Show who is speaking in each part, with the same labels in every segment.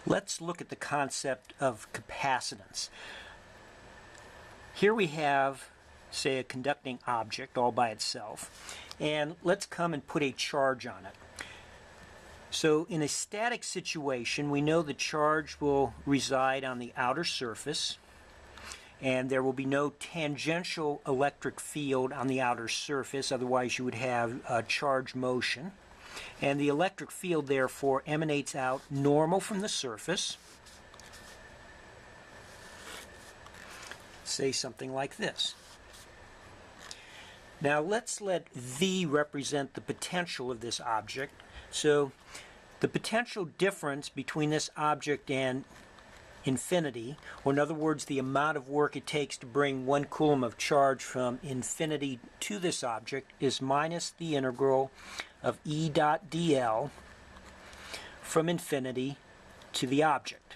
Speaker 1: Let's look at the concept of capacitance. Here we have, say, a conducting object all by itself, and let's come and put a charge on it. So in a static situation, we know the charge will reside on the outer surface, and there will be no tangential electric field on the outer surface, otherwise you would have charge motion. And the electric field therefore emanates out normal from the surface, say something like this. Now let's let V represent the potential of this object. So the potential difference between this object and infinity, or in other words the amount of work it takes to bring 1 coulomb of charge from infinity to this object, is minus the integral of E dot dl from infinity to the object.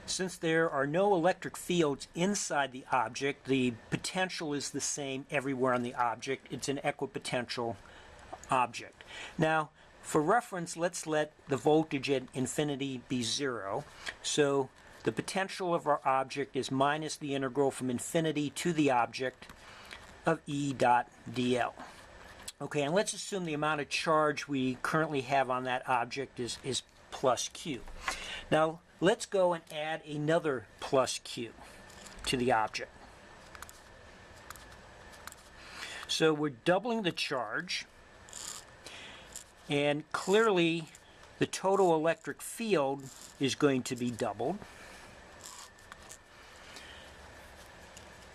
Speaker 1: Since there are no electric fields inside the object, the potential is the same everywhere on the object. It's an equipotential object. Now, for reference, let's let the voltage at infinity be 0. So the potential of our object is minus the integral from infinity to the object of E dot dl. Okay, and let's assume the amount of charge we currently have on that object is plus Q. Now, let's go and add another plus Q to the object. So we're doubling the charge, and clearly the total electric field is going to be doubled.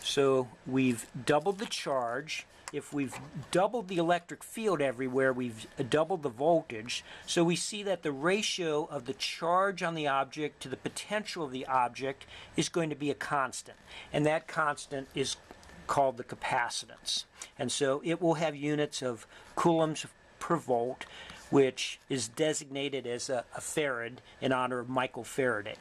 Speaker 1: So we've doubled the charge. If we've doubled the electric field everywhere, we've doubled the voltage. So we see that the ratio of the charge on the object to the potential of the object is going to be a constant. And that constant is called the capacitance. And so it will have units of coulombs per volt, which is designated as a farad in honor of Michael Faraday.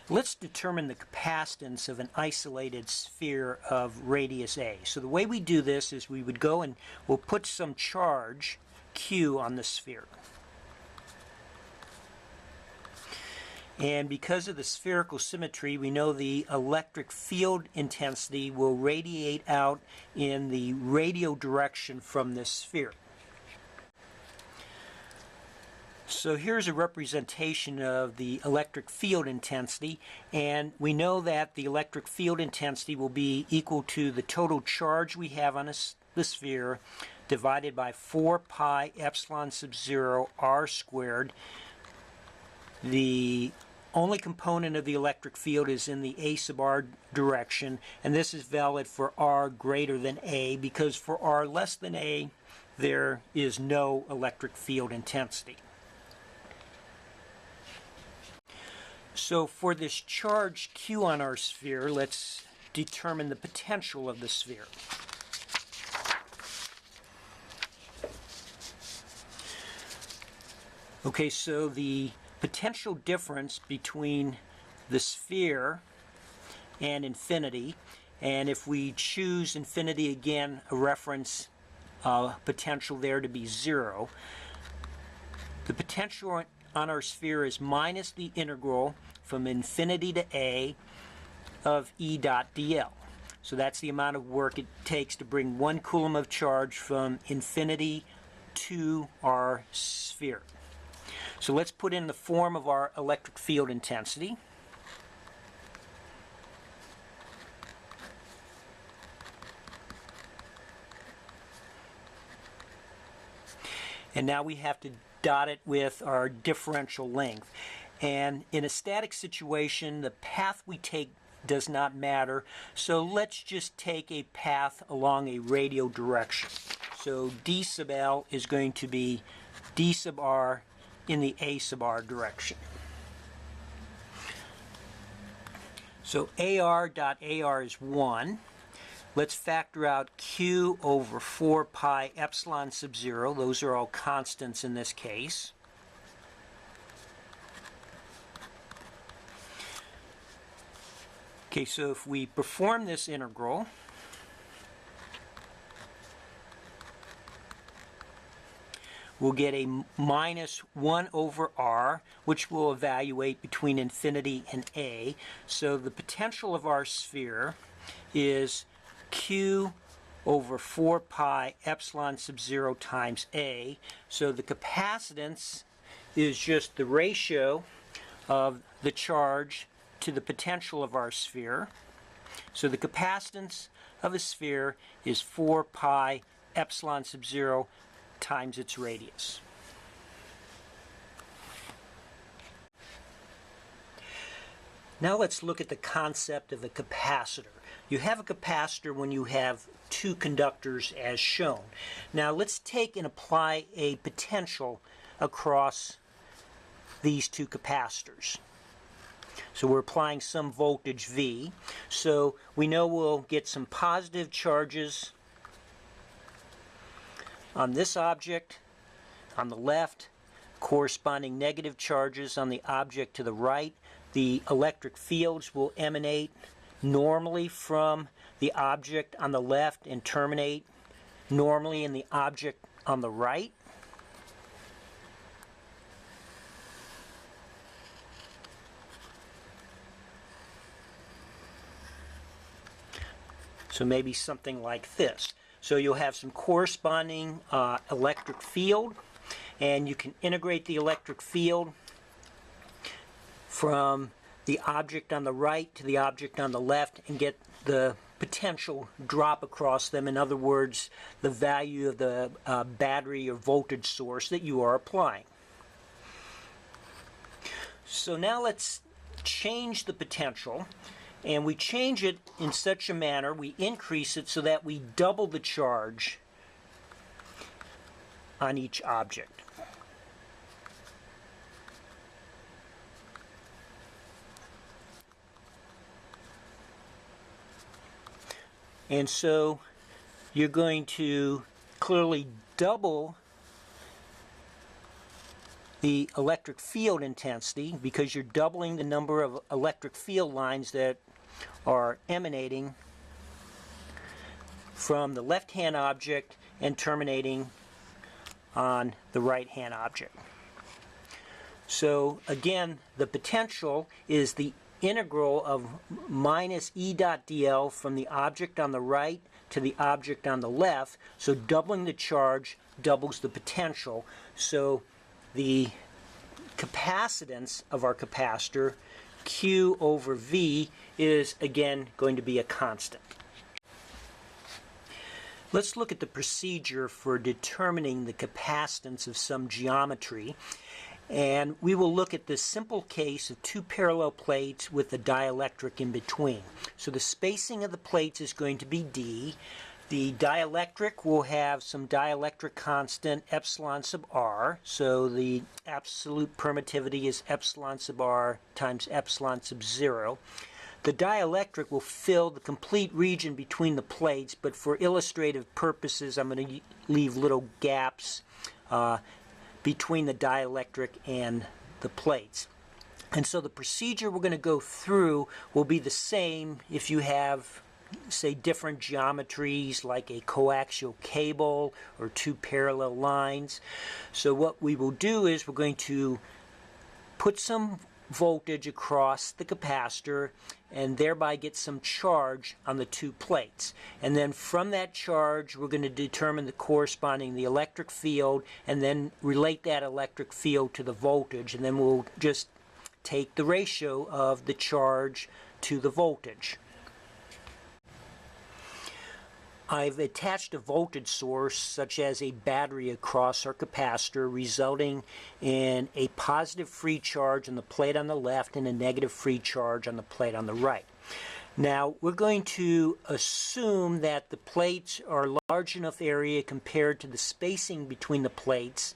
Speaker 1: Let's determine the capacitance of an isolated sphere of radius A. So the way we do this is we would go and we'll put some charge, Q, on the sphere. And because of the spherical symmetry, we know the electric field intensity will radiate out in the radial direction from this sphere. So here's a representation of the electric field intensity, and we know that the electric field intensity will be equal to the total charge we have on the sphere divided by 4 pi epsilon sub 0 r squared. The only component of the electric field is in the a sub r direction, and this is valid for r greater than a, because for r less than a there is no electric field intensity. So for this charge Q on our sphere, let's determine the potential of the sphere. Okay, so the potential difference between the sphere and infinity, and if we choose infinity again, a reference potential there to be 0, the potential on our sphere is minus the integral from infinity to a of E dot dl. So that's the amount of work it takes to bring 1 coulomb of charge from infinity to our sphere. So let's put in the form of our electric field intensity. And now we have to dot it with our differential length. And in a static situation, the path we take does not matter. So let's just take a path along a radial direction. So d sub L is going to be d sub r in the a sub r direction. So AR dot AR is 1. Let's factor out Q over 4 pi epsilon sub 0. Those are all constants in this case. Okay, so if we perform this integral, we'll get a minus 1 over R, which we'll evaluate between infinity and A. So the potential of our sphere is Q over 4 pi epsilon sub 0 times A. So the capacitance is just the ratio of the charge to the potential of our sphere. So the capacitance of a sphere is 4 pi epsilon sub 0 times its radius. Now let's look at the concept of a capacitor. You have a capacitor when you have two conductors as shown. Now let's take and apply a potential across these two capacitors. So we're applying some voltage V. So we know we'll get some positive charges on this object on the left, corresponding negative charges on the object to the right. The electric fields will emanate normally from the object on the left and terminate normally in the object on the right. So maybe something like this. So you'll have some corresponding electric field, and you can integrate the electric field from the object on the right to the object on the left and get the potential drop across them. In other words, the value of the battery or voltage source that you are applying. So now let's change the potential. And we change it in such a manner, we increase it so that we double the charge on each object. And so you're going to clearly double the electric field intensity because you're doubling the number of electric field lines that are emanating from the left-hand object and terminating on the right-hand object. So again, the potential is the integral of minus E dot dl from the object on the right to the object on the left. So doubling the charge doubles the potential. So the capacitance of our capacitor, Q over V, is again going to be a constant. Let's look at the procedure for determining the capacitance of some geometry. And we will look at this simple case of two parallel plates with a dielectric in between. So the spacing of the plates is going to be D. The dielectric will have some dielectric constant epsilon sub r. So the absolute permittivity is epsilon sub r times epsilon sub 0. The dielectric will fill the complete region between the plates, but for illustrative purposes I'm going to leave little gaps between the dielectric and the plates. And so the procedure we're going to go through will be the same if you have, say, different geometries like a coaxial cable or two parallel lines. So what we will do is we're going to put some voltage across the capacitor and thereby get some charge on the two plates. And then from that charge we're going to determine the corresponding the electric field and then relate that electric field to the voltage, and then we'll just take the ratio of the charge to the voltage. I've attached a voltage source such as a battery across our capacitor, resulting in a positive free charge on the plate on the left and a negative free charge on the plate on the right. Now we're going to assume that the plates are large enough area compared to the spacing between the plates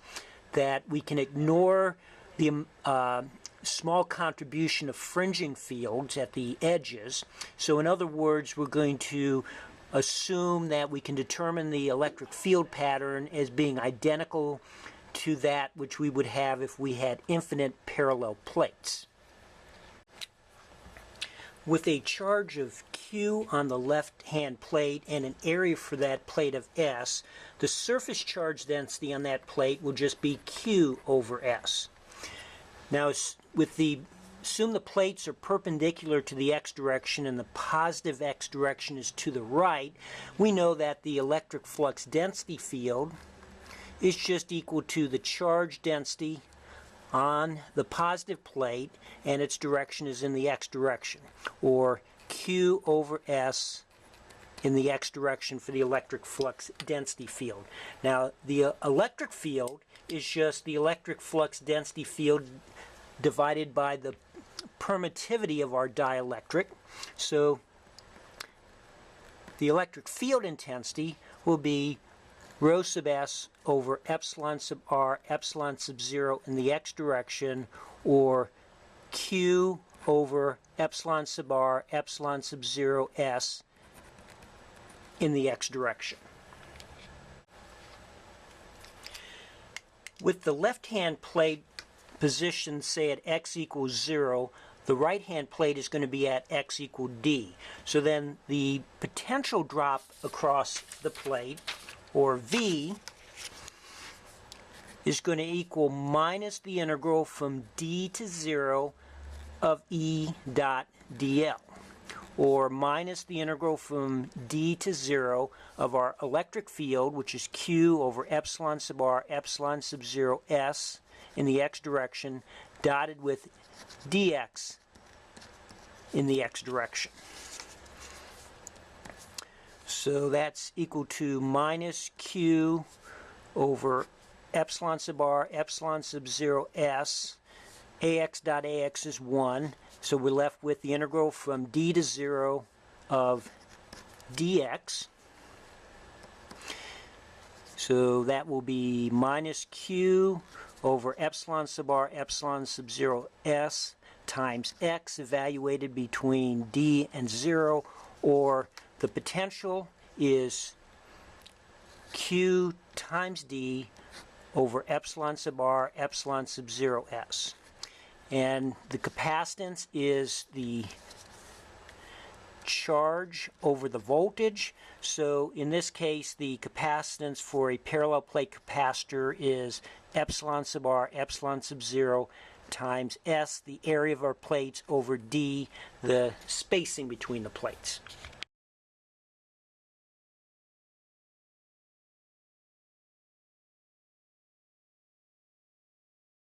Speaker 1: that we can ignore the small contribution of fringing fields at the edges. So in other words, we're going to assume that we can determine the electric field pattern as being identical to that which we would have if we had infinite parallel plates. With a charge of Q on the left-hand plate and an area for that plate of S, the surface charge density on that plate will just be Q over S. Now, assume the plates are perpendicular to the x direction and the positive x direction is to the right. We know that the electric flux density field is just equal to the charge density on the positive plate, and its direction is in the x direction, or Q over S in the x direction for the electric flux density field. Now, the electric field is just the electric flux density field divided by the permittivity of our dielectric. So the electric field intensity will be rho sub S over epsilon sub R, epsilon sub 0 in the x direction, or Q over epsilon sub R, epsilon sub 0 S in the x direction. With the left-hand plate positioned, say, at x equals 0, the right-hand plate is going to be at x equal d. So then the potential drop across the plate, or V, is going to equal minus the integral from d to 0 of E dot dl, or minus the integral from d to 0 of our electric field, which is Q over epsilon sub R, epsilon sub 0 S in the x direction, dotted with dx in the x direction. So that's equal to minus Q over epsilon sub R, epsilon sub 0 S. Ax dot Ax is 1. So we're left with the integral from d to 0 of dx. So that will be minus Q over epsilon sub R, epsilon sub 0 S times x evaluated between d and 0, or the potential is Q times d over epsilon sub R, epsilon sub 0 S. And the capacitance is the charge over the voltage. So in this case, the capacitance for a parallel plate capacitor is epsilon sub R, epsilon sub 0 times S, the area of our plates, over D, the spacing between the plates.